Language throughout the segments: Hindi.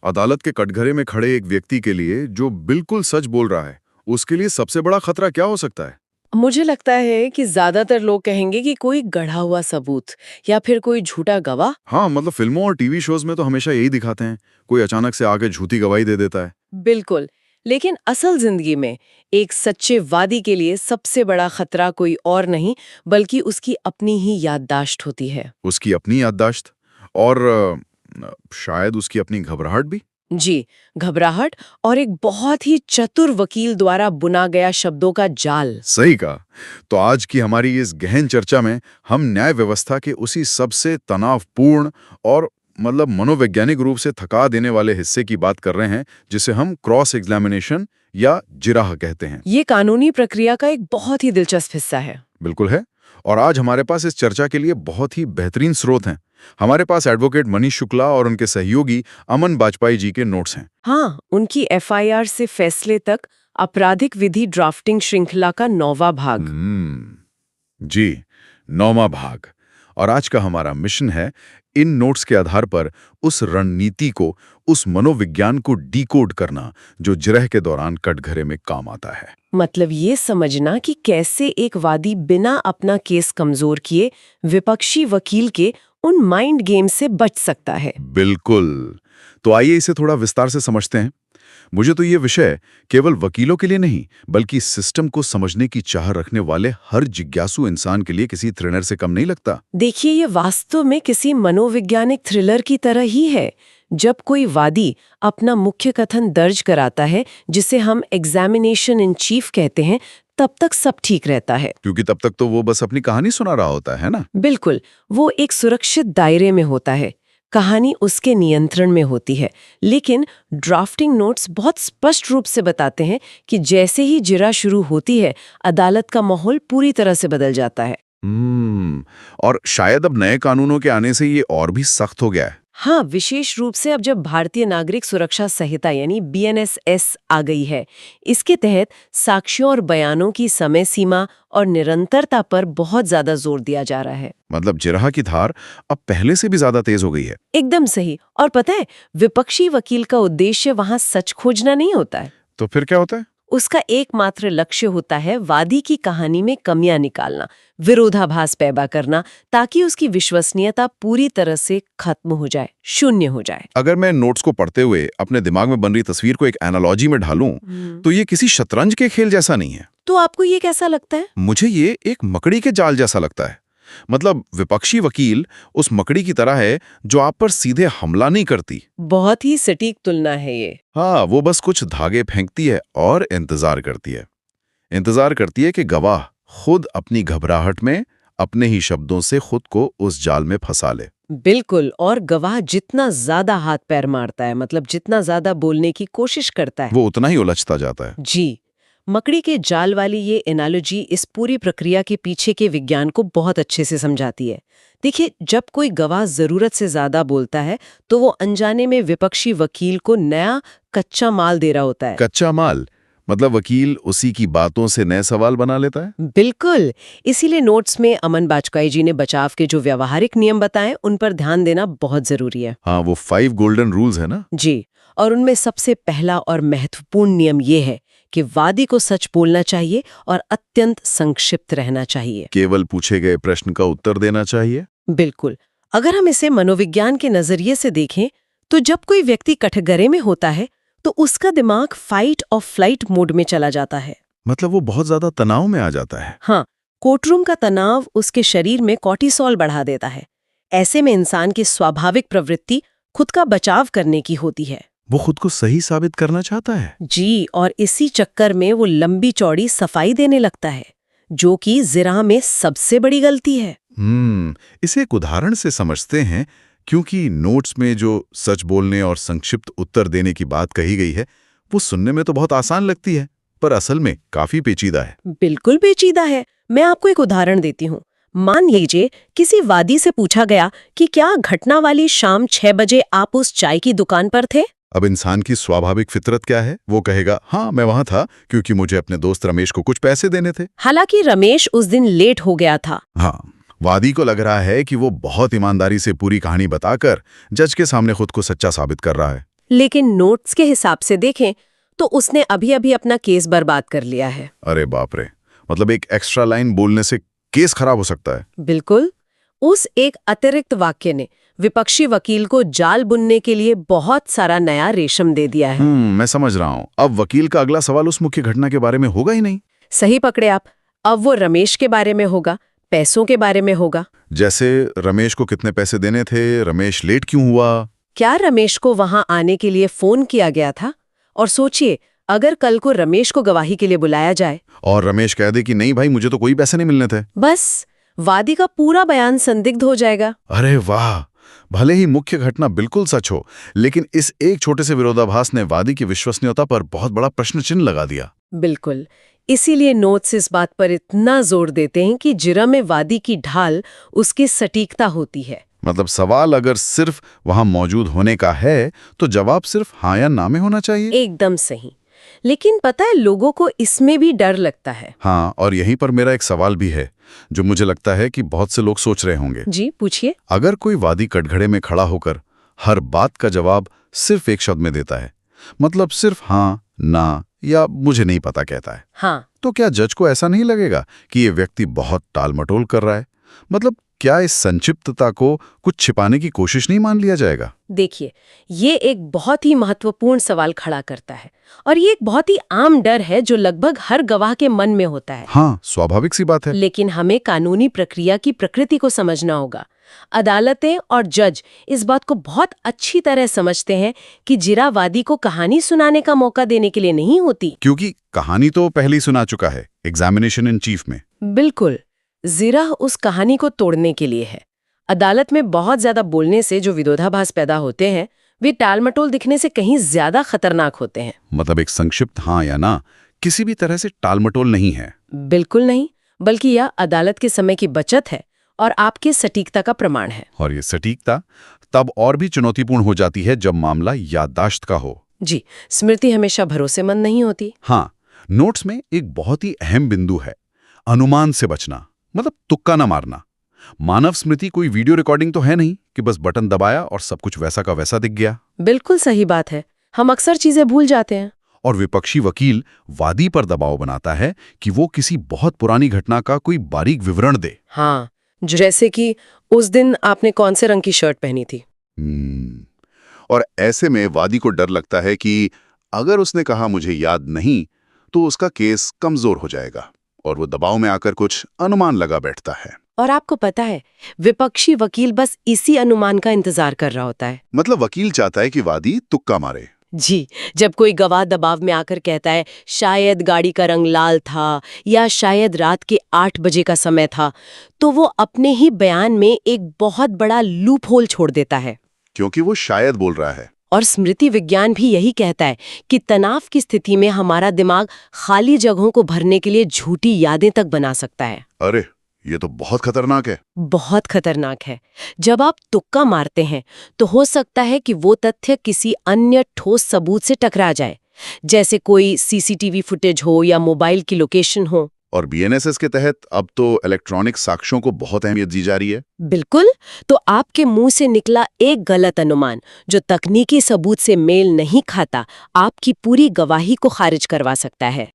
अदालत के कटघरे में खड़े एक व्यक्ति के लिए जो बिल्कुल सच बोल रहा है, उसके लिए सबसे बड़ा खतरा क्या हो सकता है? मुझे लगता है कि ज्यादातर लोग कहेंगे कि कोई गढ़ा हुआ सबूत या फिर कोई झूठा गवाह। हाँ, मतलब फिल्मों और टीवी शोज में तो हमेशा यही दिखाते हैं, कोई अचानक से आके झूठी गवाही दे देता है। बिल्कुल। लेकिन असल जिंदगी में एक सच्चे वादी के लिए सबसे बड़ा खतरा कोई और नहीं बल्कि उसकी अपनी ही याददाश्त होती है। उसकी अपनी याददाश्त और शायद उसकी अपनी घबराहट भी। जी, घबराहट और एक बहुत ही चतुर वकील द्वारा बुना गया शब्दों का जाल। सही कहा। तो आज की हमारी इस गहन चर्चा में हम न्याय व्यवस्था के उसी सबसे तनावपूर्ण और मतलब मनोवैज्ञानिक रूप से थका देने वाले हिस्से की बात कर रहे हैं, जिसे हम क्रॉस एग्जामिनेशन या जिराह कहते हैं। ये कानूनी प्रक्रिया का एक बहुत ही दिलचस्प हिस्सा है। बिल्कुल है। और आज हमारे पास इस चर्चा के लिए बहुत ही बेहतरीन स्रोत हैं। हमारे पास एडवोकेट मनीष शुक्ला और उनके सहयोगी अमन बाजपेयी जी के नोट्स हैं। हाँ, उनकी एफआईआर से फैसले तक आपराधिक विधि ड्राफ्टिंग श्रृंखला का 9वां भाग। जी, 9वां भाग। और आज का हमारा मिशन है इन नोट्स के आधार पर उस रणनीति को, उस मनोविज्ञान को डिकोड करना जो जिरह के दौरान कटघरे में काम आता है। मतलब ये समझना कि कैसे एक वादी बिना अपना केस कमजोर किए विपक्षी वकील के उन माइंड गेम से बच सकता है। बिल्कुल। तो आइए इसे थोड़ा विस्तार से समझते हैं। मुझे तो ये विषय केवल वकीलों के लिए नहीं, बल्कि सिस्टम को समझने की चाह रखने वाले हर जिज्ञासु इंसान के लिए किसी थ्रिलर से कम नहीं लगता। देखिए, ये वास्तव में किसी मनोवैज्ञानिक थ्रिलर की तरह ही है। जब कोई वादी अपना मुख्य कथन दर्ज कराता है, जिसे हम एग्जामिनेशन इन चीफ कहते हैं, तब तक सब ठीक रहता है। क्योंकि तब तक तो वो बस अपनी कहानी सुना रहा होता है ना। बिल्कुल, वो एक सुरक्षित दायरे में होता है, कहानी उसके नियंत्रण में होती है। लेकिन ड्राफ्टिंग नोट्स बहुत स्पष्ट रूप से बताते हैं कि जैसे ही जिरह शुरू होती है, अदालत का माहौल पूरी तरह से बदल जाता है। और शायद अब नए कानूनों के आने से ये और भी सख्त हो गया है। हाँ, विशेष रूप से अब जब भारतीय नागरिक सुरक्षा संहिता यानी BNSS आ गई है। इसके तहत साक्ष्यों और बयानों की समय सीमा और निरंतरता पर बहुत ज्यादा जोर दिया जा रहा है। मतलब जिरह की धार अब पहले से भी ज्यादा तेज हो गई है। एकदम सही। और पता है, विपक्षी वकील का उद्देश्य वहां सच खोजना नहीं होता है। तो फिर क्या होता है? उसका एकमात्र लक्ष्य होता है वादी की कहानी में कमियां निकालना, विरोधाभास पैदा करना, ताकि उसकी विश्वसनीयता पूरी तरह से खत्म हो जाए, शून्य हो जाए। अगर मैं नोट्स को पढ़ते हुए अपने दिमाग में बन रही तस्वीर को एक एनालॉजी में ढालूं, तो ये किसी शतरंज के खेल जैसा नहीं है। तो आपको ये कैसा लगता है? मुझे ये एक मकड़ी के जाल जैसा लगता है। मतलब विपक्षी वकील उस मकड़ी की तरह है जो आप पर सीधे हमला नहीं करती। बहुत ही सटीक तुलना है ये। हाँ, वो बस कुछ धागे फेंकती है और इंतजार करती है। इंतजार करती है कि गवाह खुद अपनी घबराहट में अपने ही शब्दों से खुद को उस जाल में फंसा ले। बिल्कुल। और गवाह जितना ज्यादा हाथ पैर मारता है, मतलब जितना ज्यादा बोलने की कोशिश करता है, वो उतना ही उलझता जाता है। जी। मकड़ी के जाल वाली ये एनालॉजी इस पूरी प्रक्रिया के पीछे के विज्ञान को बहुत अच्छे से समझाती है। देखिए, जब कोई गवाह जरूरत से ज्यादा बोलता है, तो वो अनजाने में विपक्षी वकील को नया कच्चा माल दे रहा होता है। कच्चा माल मतलब वकील उसी की बातों से नए सवाल बना लेता है। बिल्कुल। इसीलिए नोट्स में अमन बाजपेयी जी ने बचाव के जो व्यावहारिक नियम बताए, उन पर ध्यान देना बहुत जरूरी है। हाँ, वो 5 गोल्डन रूल्स है ना। जी। और उनमें सबसे पहला और महत्वपूर्ण नियम ये है कि वादी को सच बोलना चाहिए और अत्यंत संक्षिप्त रहना चाहिए। केवल पूछे गए प्रश्न का उत्तर देना चाहिए। बिल्कुल। अगर हम इसे मनोविज्ञान के नजरिए से देखें, तो जब कोई व्यक्ति कठघरे में होता है, तो उसका दिमाग फाइट और फ्लाइट मोड में चला जाता है। मतलब वो बहुत ज्यादा तनाव में आ जाता है। हाँ, कोर्टरूम का तनाव उसके शरीर में कॉर्टिसोल बढ़ा देता है। ऐसे में इंसान की स्वाभाविक प्रवृत्ति खुद का बचाव करने की होती है। वो खुद को सही साबित करना चाहता है। जी, और इसी चक्कर में वो लंबी चौड़ी सफाई देने लगता है, जो कि जिरह में सबसे बड़ी गलती है। इसे एक उदाहरण से समझते हैं, क्योंकि नोट्स में जो सच बोलने और संक्षिप्त उत्तर देने की बात कही गई है, वो सुनने में तो बहुत आसान लगती है, पर असल में काफी पेचीदा है। बिल्कुल पेचीदा है। मैं आपको एक उदाहरण देती हूँ। मान लीजिए किसी वादी से पूछा गया कि क्या घटना वाली शाम 6 बजे आप उस चाय की दुकान पर थे? अब इंसान की स्वाभाविक फितरत क्या है? वो कहेगा, हाँ मैं वहां था, क्योंकि मुझे अपने दोस्त रमेश को कुछ पैसे देने थे। हालांकि रमेश उस दिन लेट हो गया था। हाँ, वादी को लग रहा है कि वो बहुत ईमानदारी से पूरी कहानी बताकर जज के सामने खुद को सच्चा साबित कर रहा है। लेकिन नोट्स के हिसाब से देखें तो उसने अभी अभी अपना केस बर्बाद कर लिया है। अरे बाप रे, मतलब एक एक्स्ट्रा लाइन बोलने से केस खराब हो सकता है। बिल्कुल। उस एक अतिरिक्त वाक्य ने विपक्षी वकील को जाल बुनने के लिए बहुत सारा नया रेशम दे दिया है। मैं समझ रहा हूँ। अब वकील का अगला सवाल उस मुख्य घटना के बारे में होगा ही नहीं। सही पकड़े आप। अब वो रमेश के बारे में होगा, पैसों के बारे में होगा। जैसे रमेश को कितने पैसे देने थे, रमेश लेट क्यों हुआ? क्या रमेश को वहां आने के लिए फोन किया गया था? और सोचिए, अगर कल को रमेश को गवाही के लिए बुलाया जाए और रमेश कह दे कि नहीं भाई, मुझे तो कोई पैसे नहीं मिलने थे, बस वादी का पूरा बयान संदिग्ध हो जाएगा। अरे वाह! भले ही मुख्य घटना बिल्कुल सच हो, लेकिन इस एक छोटे से विरोधाभास ने वादी की विश्वसनीयता पर बहुत बड़ा प्रश्न चिन्ह लगा दिया। बिल्कुल। इसीलिए नोट्स इस बात पर इतना जोर देते हैं कि जिरह में वादी की ढाल उसकी सटीकता होती है। मतलब सवाल अगर सिर्फ वहां मौजूद होने का है, तो जवाब सिर्फ हाँ या ना में होना चाहिए। एकदम सही। लेकिन पता है, लोगों को इसमें भी डर लगता है। हाँ, और यहीं पर मेरा एक सवाल भी है, जो मुझे लगता है कि बहुत से लोग सोच रहे होंगे। जी पूछिए। अगर कोई वादी कटघरे में खड़ा होकर हर बात का जवाब सिर्फ एक शब्द में देता है, मतलब सिर्फ हाँ, ना या मुझे नहीं पता कहता है, हाँ, तो क्या जज को ऐसा नहीं लगेगा कि ये व्यक्ति बहुत टालमटोल कर रहा है? मतलब क्या इस संक्षिप्तता को कुछ छिपाने की कोशिश नहीं मान लिया जाएगा? देखिए, ये एक बहुत ही महत्वपूर्ण सवाल खड़ा करता है और ये एक बहुत ही आम डर है जो लगभग हर गवाह के मन में होता है। हाँ, स्वाभाविक सी बात है। लेकिन हमें कानूनी प्रक्रिया की प्रकृति को समझना होगा। अदालतें और जज इस बात को बहुत अच्छी तरह समझते हैं कि जिरावादी को कहानी सुनाने का मौका देने के लिए नहीं होती। क्योंकि कहानी तो पहले ही सुना चुका है, एग्जामिनेशन इन चीफ में। बिल्कुल। जिरा उस कहानी को तोड़ने के लिए है। अदालत में बहुत ज्यादा बोलने से जो विरोधाभास पैदा होते हैं, वे टालमटोल दिखने से कहीं ज्यादा खतरनाक होते हैं। मतलब एक संक्षिप्त हाँ या ना किसी भी तरह से टालमटोल नहीं है। बिल्कुल नहीं, बल्कि यह अदालत के समय की बचत है और आपकी सटीकता का प्रमाण है। और ये सटीकता तब और भी चुनौतीपूर्ण हो जाती है जब मामला याददाश्त का हो। जी, स्मृति हमेशा भरोसेमंद नहीं होती। हाँ, नोट्स में एक बहुत ही अहम बिंदु है, अनुमान से बचना, मतलब तुक्का ना मारना। मानव स्मृति कोई वीडियो रिकॉर्डिंग तो है नहीं कि बस बटन दबाया और सब कुछ वैसा का वैसा दिख गया। बिल्कुल सही बात है। हम अक्सर चीजें भूल जाते हैं। और विपक्षी वकील वादी पर दबाव बनाता है कि वो किसी बहुत पुरानी घटना का कोई बारीक विवरण दे। हाँ, जैसे कि उस दिन आपने कौन से रंग की शर्ट पहनी थी। और ऐसे में वादी को डर लगता है कि अगर उसने कहा मुझे याद नहीं, तो उसका केस कमजोर हो जाएगा और वो दबाव में आकर कुछ अनुमान लगा बैठता है। और आपको पता है, विपक्षी वकील बस इसी अनुमान का इंतजार कर रहा होता है। मतलब वकील चाहता है कि वादी तुक्का मारे। जी, जब कोई गवाह दबाव में आकर कहता है शायद गाड़ी का रंग लाल था या शायद रात के 8 बजे का समय था, तो वो अपने ही बयान में एक बहुत बड़ा लूप होल छोड़ देता है। क्योंकि वो शायद बोल रहा है। और स्मृति विज्ञान भी यही कहता है कि तनाव की स्थिति में हमारा दिमाग खाली जगहों को भरने के लिए झूठी यादें तक बना सकता है। अरे, ये तो बहुत खतरनाक है। बहुत खतरनाक है। जब आप तुक्का मारते हैं तो हो सकता है कि वो तथ्य किसी अन्य ठोस सबूत से टकरा जाए, जैसे कोई सीसीटीवी फुटेज हो या मोबाइल की लोकेशन हो। और बीएनएसएस के तहत अब तो इलेक्ट्रॉनिक साक्ष्यों को बहुत अहमियत दी जा रही है। बिल्कुल। तो आपके मुंह से निकला एक गलत अनुमान जो तकनीकी सबूत से मेल नहीं खाता, आपकी पूरी गवाही को खारिज करवा सकता है।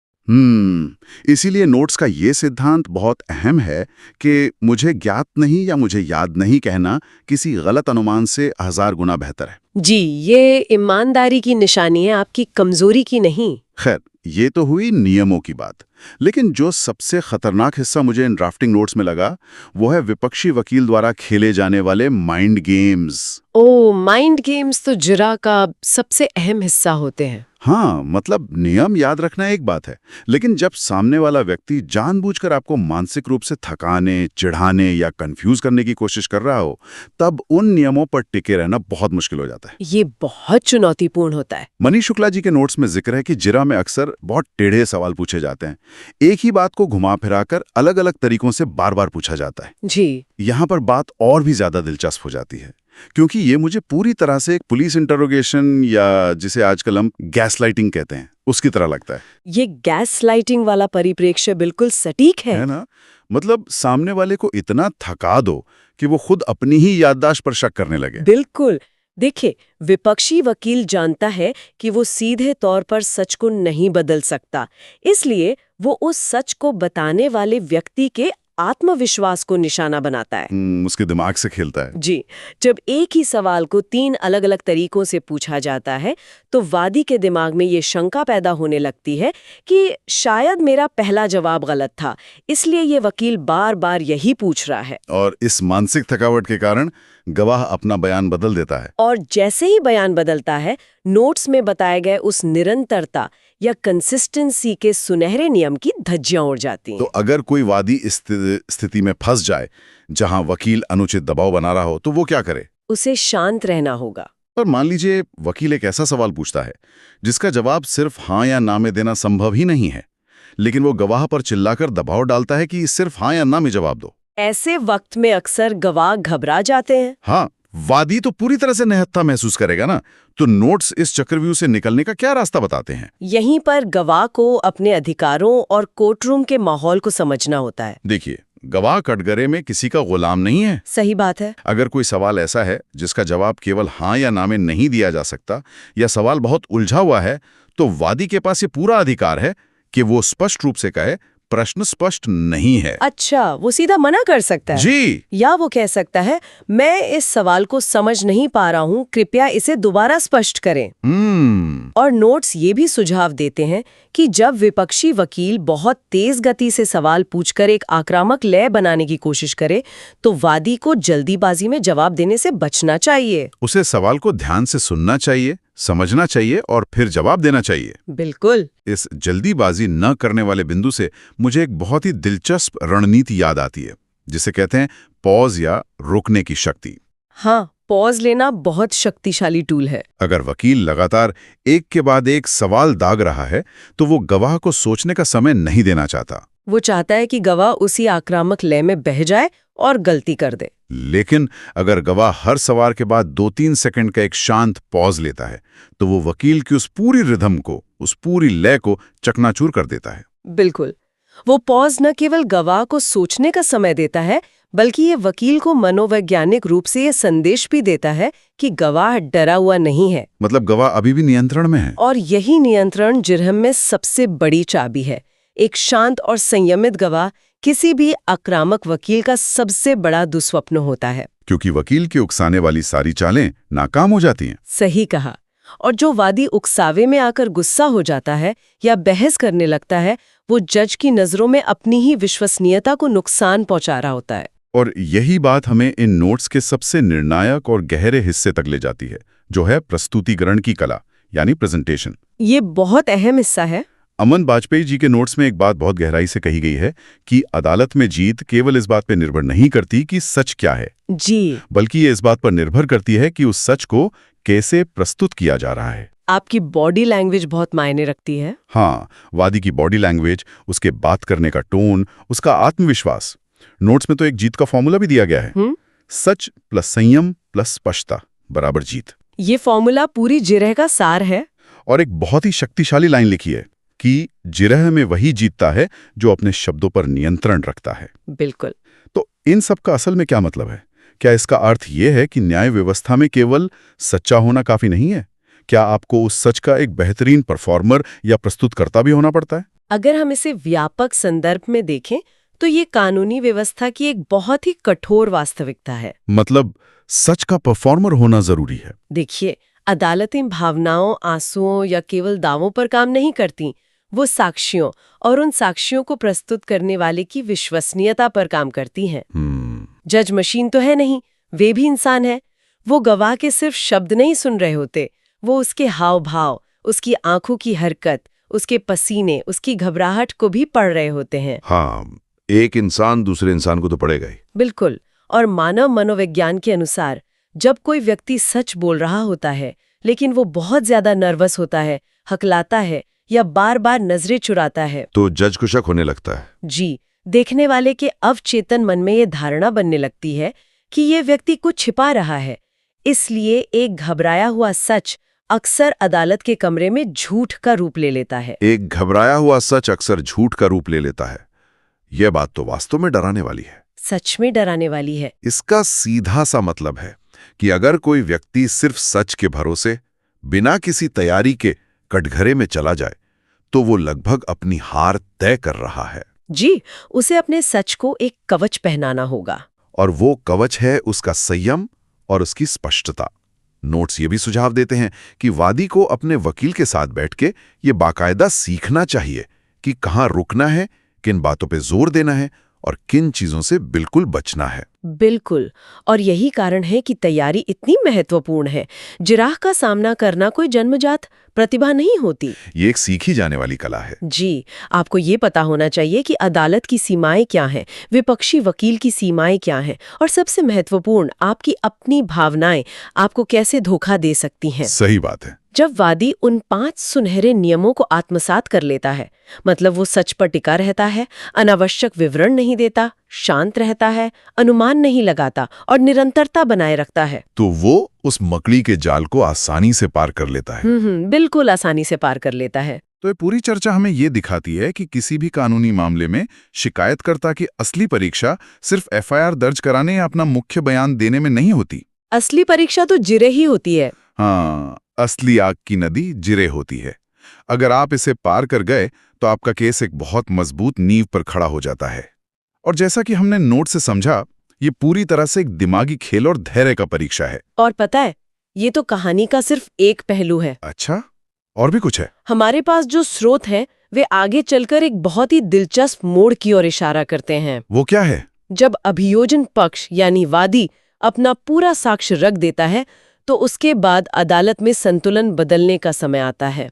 इसीलिए नोट्स का ये सिद्धांत बहुत अहम है कि मुझे ज्ञात नहीं या मुझे याद नहीं कहना किसी गलत अनुमान से 1000 गुना बेहतर है। जी, ये ईमानदारी की निशानी है, आपकी कमजोरी की नहीं। खैर, ये तो हुई नियमों की बात, लेकिन जो सबसे खतरनाक हिस्सा मुझे इन ड्राफ्टिंग नोट्स में लगा, वो है विपक्षी वकील द्वारा खेले जाने वाले माइंड गेम्स। ओ, माइंड गेम्स तो जिरा का सबसे अहम हिस्सा होते हैं। हाँ, मतलब नियम याद रखना एक बात है, लेकिन जब सामने वाला व्यक्ति जानबूझकर आपको मानसिक रूप से थकाने, चिढ़ाने या कंफ्यूज करने की कोशिश कर रहा हो, तब उन नियमों पर टिके रहना बहुत मुश्किल हो जाता है। ये बहुत चुनौतीपूर्ण होता है। मनीष शुक्ला जी के नोट्स में जिक्र है कि जिरा में अक्सर बहुत टेढ़े सवाल पूछे जाते हैं। एक ही बात को घुमा फिराकर अलग अलग तरीकों से बार बार पूछा जाता है। जी, यहाँ पर बात और भी ज्यादा दिलचस्प हो जाती है, क्योंकि ये मुझे पूरी तरह से एक पुलिस इंटरोगेशन या जिसे आजकल हम गैसलाइटिंग कहते हैं, उसकी तरह लगता है। ये गैसलाइटिंग वाला परिप्रेक्ष्य बिल्कुल सटीक है ना? मतलब सामने वाले को इतना थका दो कि वो खुद अपनी ही याददाश्त पर शक करने लगे। बिल्कुल। देखिए, विपक्षी वकील जानता है कि वो सीधे तौर पर सच को नहीं बदल सकता, इसलिए वो उस सच को बताने वाले व्यक्ति के आत्मविश्वास को निशाना बनाता है। उसके दिमाग से खेलता है। जी, जब एक ही सवाल को 3 अलग-अलग तरीकों से पूछा जाता है, तो वादी के दिमाग में ये शंका पैदा होने लगती है कि शायद मेरा पहला जवाब गलत था, इसलिए ये वकील बार-बार यही पूछ रहा है। और इस मानसिक थकावट के कारण गवाह अपना बयान बदल देता है। और जैसे ही बयान बदलता है, नोट्स में बताए गए उस निरंतरता या कंसिस्टेंसी के सुनहरे नियम की धज्जियां उड़ जाती हैं। तो अगर कोई वादी इस स्थिति में फंस जाए जहां वकील अनुचित दबाव बना रहा हो, तो वो क्या करे? उसे शांत रहना होगा। और मान लीजिए वकील एक ऐसा सवाल पूछता है जिसका जवाब सिर्फ हाँ या ना में देना संभव ही नहीं है, लेकिन वो गवाह पर चिल्लाकर दबाव डालता है कि सिर्फ हाँ या ना में जवाब दो। ऐसे वक्त में अक्सर गवाह घबरा जाते हैं। हाँ, वादी तो पूरी तरह से निहत्था महसूस करेगा ना। तो नोट्स इस चक्रव्यूह से निकलने का क्या रास्ता बताते हैं? यहीं पर गवाह को अपने अधिकारों और कोर्टरूम के माहौल को समझना होता है। देखिए, गवाह कटघरे में किसी का गुलाम नहीं है। सही बात है। अगर कोई सवाल ऐसा है जिसका जवाब केवल हाँ या ना में नहीं दिया जा सकता, या सवाल बहुत उलझा हुआ है, तो वादी के पास ये पूरा अधिकार है कि वो स्पष्ट रूप से कहे प्रश्न स्पष्ट नहीं है। अच्छा, वो सीधा मना कर सकता है। जी। या वो कह सकता है, मैं इस सवाल को समझ नहीं पा रहा हूँ, कृपया इसे दोबारा स्पष्ट करें। और नोट्स ये भी सुझाव देते हैं कि जब विपक्षी वकील बहुत तेज गति से सवाल पूछकर एक आक्रामक लय बनाने की कोशिश करे, तो वादी को जल्दीबाजी में जवाब देने से बचना चाहिए। उसे सवाल को ध्यान से सुनना चाहिए, समझना चाहिए और फिर जवाब देना चाहिए। बिल्कुल। इस जल्दीबाजी न करने वाले बिंदु से मुझे एक बहुत ही दिलचस्प रणनीति याद आती है, जिसे कहते हैं पॉज या रोकने की शक्ति। हाँ, पॉज लेना बहुत शक्तिशाली टूल है। अगर वकील लगातार एक के बाद एक सवाल दाग रहा है, तो वो गवाह को सोचने का समय नहीं देना चाहता। वो चाहता है कि गवाह उसी आक्रामक लय में बह जाए और गलती कर दे। लेकिन अगर गवाह हर सवाल के बाद 2-3 सेकंड का एक शांत पॉज लेता है, तो वो वकील की उस पूरी रिदम को, उस पूरी लय को चकनाचूर कर देता है। बिल्कुल। वो पॉज न केवल गवाह को सोचने का समय देता है, बल्कि ये वकील को मनोवैज्ञानिक रूप से ये संदेश भी देता है कि गवाह डरा हुआ नहीं है। मतलब गवाह अभी भी नियंत्रण में है। और यही नियंत्रण जिरहम में सबसे बड़ी चाबी है। एक शांत और संयमित गवाह किसी भी आक्रामक वकील का सबसे बड़ा दुस्वप्न होता है, क्योंकि वकील की उकसाने वाली सारी चालें नाकाम हो जाती हैं। सही कहा। और जो वादी उकसावे में आकर गुस्सा हो जाता है या बहस करने लगता है, वो जज की नजरों में अपनी ही विश्वसनीयता को नुकसान पहुंचा रहा होता है। और यही बात हमें इन नोट्स के सबसे निर्णायक और गहरे हिस्से तक ले जाती है, जो है प्रस्तुतिकरण की कला, यानी प्रेजेंटेशन। ये बहुत अहम हिस्सा है। अमन बाजपेयी जी के नोट्स में एक बात बहुत गहराई से कही गई है कि अदालत में जीत केवल इस बात पर निर्भर नहीं करती कि सच क्या है जी, बल्कि ये इस बात पर निर्भर करती है कि उस सच को कैसे प्रस्तुत किया जा रहा है। आपकी बॉडी लैंग्वेज बहुत मायने रखती है। हाँ, वादी की बॉडी लैंग्वेज, उसके बात करने का टोन, उसका आत्मविश्वास। नोट्स में तो एक जीत का फॉर्मूला भी दिया गया है। सच प्लस संयम प्लस स्पष्टता बराबर जीत। ये फॉर्मूला पूरी जिरह का सार है। और एक बहुत ही शक्तिशाली लाइन लिखी है कि जिरह में वही जीतता है जो अपने शब्दों पर नियंत्रण रखता है। बिल्कुल। तो इन सब का असल में क्या मतलब है? क्या इसका अर्थ ये है कि न्याय व्यवस्था में केवल सच्चा होना काफी नहीं है? क्या आपको उस सच का एक बेहतरीन परफॉर्मर या प्रस्तुतकर्ता भी होना पड़ता है? अगर हम इसे व्यापक संदर्भ में देखें, तो ये कानूनी व्यवस्था की एक बहुत ही कठोर वास्तविकता है। मतलब सच का परफॉर्मर होना जरूरी है। देखिए, अदालतें भावनाओं, आंसुओं या केवल दावों पर काम नहीं करती। वो साक्ष्यों और उन साक्ष्यों को प्रस्तुत करने वाले की विश्वसनीयता पर काम करती हैं। जज मशीन तो है नहीं, वे भी इंसान है। वो गवाह के सिर्फ शब्द नहीं सुन रहे होते, वो उसके हाव भाव, उसकी आंखों की हरकत, उसके पसीने, उसकी घबराहट को भी पढ़ रहे होते हैं। हाँ, एक इंसान दूसरे इंसान को तो पढ़ेगा ही। बिल्कुल। और मानव मनोविज्ञान के अनुसार जब कोई व्यक्ति सच बोल रहा होता है, लेकिन वो बहुत ज्यादा नर्वस होता है, हकलाता है या बार बार नजरें चुराता है, तो जज को शक होने लगता है। जी, देखने वाले के अवचेतन मन में ये धारणा बनने लगती है कि ये व्यक्ति कुछ छिपा रहा है। इसलिए एक घबराया हुआ सच अक्सर अदालत के कमरे में झूठ का रूप ले लेता है। एक घबराया हुआ सच अक्सर झूठ का रूप ले लेता है। यह बात तो वास्तव में डराने वाली है। सच में डराने वाली है। इसका सीधा सा मतलब है कि अगर कोई व्यक्ति सिर्फ सच के भरोसे बिना किसी तैयारी के कटघरे में चला जाए तो वो लगभग अपनी हार तय कर रहा है। जी, उसे अपने सच को एक कवच पहनाना होगा। और वो कवच है उसका संयम और उसकी स्पष्टता। नोट्स ये भी सुझाव देते हैं कि वादी को अपने वकील के साथ बैठ के ये बाकायदा सीखना चाहिए कि कहाँ रुकना है, किन बातों पे जोर देना है और किन चीजों से बिल्कुल बचना है। बिल्कुल, और यही कारण है कि तैयारी इतनी महत्वपूर्ण है। जिराह का सामना करना कोई जन्मजात प्रतिभा नहीं होती। ये एक सीखी जाने वाली कला है। जी, आपको ये पता होना चाहिए कि अदालत की सीमाएं क्या हैं, विपक्षी वकील की सीमाएं क्या हैं, और सबसे महत्वपूर्ण आपकी अपनी भावनाएं आपको कैसे धोखा दे सकती हैं। सही बात है। जब वादी उन 5 सुनहरे नियमों को आत्मसात कर लेता है, मतलब वो सच पर टिका रहता है, अनावश्यक विवरण नहीं देता, शांत रहता है, अनुमान नहीं लगाता और निरंतरता बनाए रखता है, तो वो उस मकड़ी के जाल को आसानी से पार कर लेता है। बिल्कुल आसानी से पार कर लेता है। तो ये पूरी चर्चा हमें ये दिखाती है कि किसी भी कानूनी मामले में शिकायतकर्ता की असली परीक्षा सिर्फ एफआईआर दर्ज कराने या अपना मुख्य बयान देने में नहीं होती। असली परीक्षा तो जिरे ही होती है। हाँ, असली आग की नदी जिरे होती है। अगर आप इसे पार कर गए तो आपका केस एक बहुत मजबूत नींव पर खड़ा हो जाता है। और जैसा कि हमने नोट से समझा, ये पूरी तरह से एक दिमागी खेल और धैर्य का परीक्षा है। और पता है, ये तो कहानी का सिर्फ एक पहलू है। अच्छा, और भी कुछ है? हमारे पास जो स्रोत हैं, वे आगे चलकर एक बहुत ही दिलचस्प मोड़ की ओर इशारा करते हैं। वो क्या है? जब अभियोजन पक्ष यानी वादी अपना पूरा साक्ष्य रख देता है, तो उसके बाद अदालत में संतुलन बदलने का समय आता है।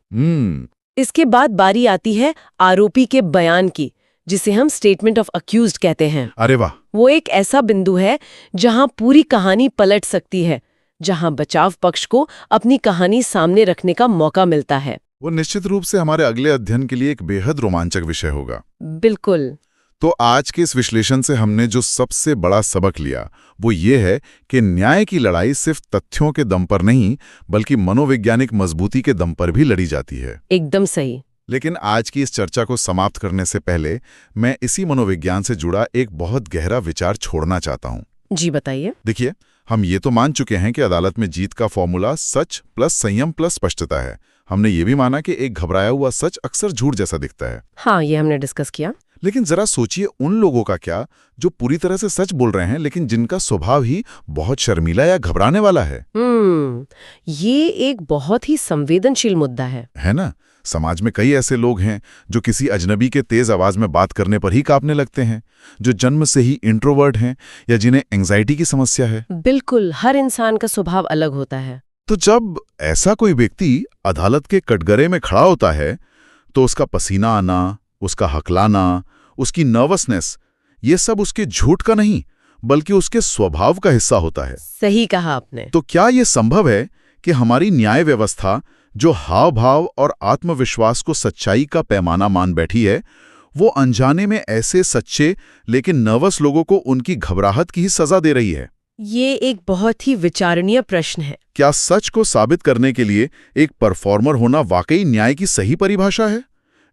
इसके बाद बारी आती है आरोपी के बयान की, जिसे हम स्टेटमेंट ऑफ अक्यूज्ड कहते हैं। अरे वाह! वो एक ऐसा बिंदु है जहां पूरी कहानी पलट सकती है, जहां बचाव पक्ष को अपनी कहानी सामने रखने का मौका मिलता है। वो निश्चित रूप से हमारे अगले अध्ययन के लिए एक बेहद रोमांचक विषय होगा। बिल्कुल। तो आज के इस विश्लेषण से हमने जो सबसे बड़ा सबक लिया वो ये है कि न्याय की लड़ाई सिर्फ तथ्यों के दम पर नहीं, बल्कि मनोवैज्ञानिक मजबूती के दम पर भी लड़ी जाती है। एकदम सही। लेकिन आज की इस चर्चा को समाप्त करने से पहले मैं इसी मनोविज्ञान से जुड़ा एक बहुत गहरा विचार छोड़ना चाहता हूँ। जी बताइए। देखिए, हम ये तो मान चुके हैं कि अदालत में जीत का फॉर्मूला सच प्लस संयम प्लस स्पष्टता है। हमने ये भी माना कि एक घबराया हुआ सच अक्सर झूठ जैसा दिखता है। हाँ, ये हमने डिस्कस किया। लेकिन जरा सोचिए उन लोगों का क्या जो पूरी तरह से सच बोल रहे हैं लेकिन जिनका स्वभाव ही बहुत शर्मीला या घबराने वाला है। ये एक बहुत ही संवेदनशील मुद्दा है ना? समाज में कई ऐसे लोग हैं जो किसी अजनबी के तेज आवाज में बात करने पर ही कांपने लगते हैं, जो जन्म से ही इंट्रोवर्ट हैं या जिन्हें एंजाइटी की समस्या है। बिल्कुल, हर इंसान का स्वभाव अलग होता है। तो जब ऐसा कोई व्यक्ति अदालत के कटघरे में खड़ा होता है तो उसका पसीना आना, उसका हकलाना, उसकी नर्वसनेस, ये सब उसके झूठ का नहीं बल्कि उसके स्वभाव का हिस्सा होता है। सही कहा आपने। तो क्या ये संभव है कि हमारी न्याय व्यवस्था जो हाव भाव और आत्मविश्वास को सच्चाई का पैमाना मान बैठी है, वो अनजाने में ऐसे सच्चे लेकिन नर्वस लोगों को उनकी घबराहट की ही सजा दे रही है? ये एक बहुत ही विचारणीय प्रश्न है। क्या सच को साबित करने के लिए एक परफॉर्मर होना वाकई न्याय की सही परिभाषा है?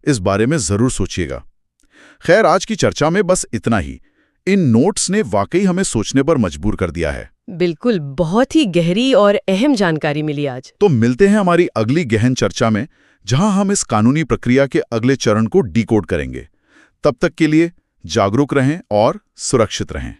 इस बारे में जरूर सोचिएगा। खैर, आज की चर्चा में बस इतना ही। इन नोट्स ने वाकई हमें सोचने पर मजबूर कर दिया है। बिल्कुल, बहुत ही गहरी और अहम जानकारी मिली आज। तो मिलते हैं हमारी अगली गहन चर्चा में, जहां हम इस कानूनी प्रक्रिया के अगले चरण को डिकोड करेंगे। तब तक के लिए जागरूक रहें और सुरक्षित रहें।